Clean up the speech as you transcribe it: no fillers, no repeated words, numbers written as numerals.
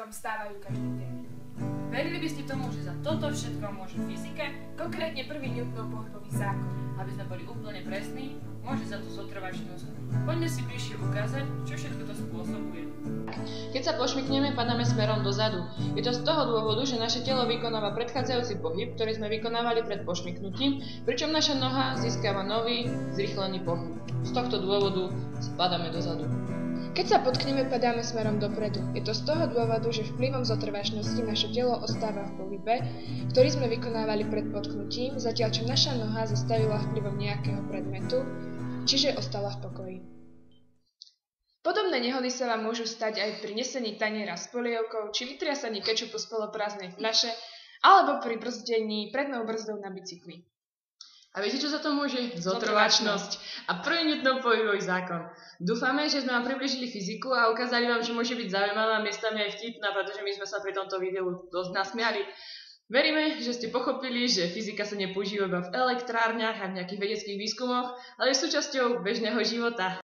vám stávajú každý deň. Verili by ste tomu, že za toto všetko môže fyzika? Konkrétne prvý Newtonov pohybový zákon. Aby sme boli úplne presní, môže za tú zotrvačnosť. Poďme si bližšie ukázať, čo všetko to spôsobuje. Keď sa pošmykneme, padáme smerom dozadu. Je to z toho dôvodu, že naše telo vykonáva predchádzajúci pohyb, ktorý sme vykonávali pred pošmyknutím, pričom naša noha získava nový, zrýchlený pohyb. Z tohto dôvodu spadáme dozadu. Keď sa potkneme, padáme smerom dopredu. Je to z toho dôvodu, že vplyvom zotrvačnosti naše telo ostáva v pohybe, ktorý sme vykonávali pred potknutím, zatiaľ čo naša noha zastavila vplyvom nejakého predmetu, čiže ostala v pokoji. Podobné nehody sa vám môžu stať aj pri nesení taniera s polievkou, či vytriasaní kečupu z poloprázdnej fľaše, alebo pri brzdení prednou brzdou na bicykli. A viete, čo za to môže? Zotrvačnosť a prvý Newtonov pohybový zákon. Dúfame, že sme vám približili fyziku a ukázali vám, že môže byť zaujímavá, miestami aj vtipná, pretože my sme sa pri tomto videu dosť nasmiali. Veríme, že ste pochopili, že fyzika sa nepoužíva iba v elektrárniach a v nejakých vedeckých výskumoch, ale je súčasťou bežného života.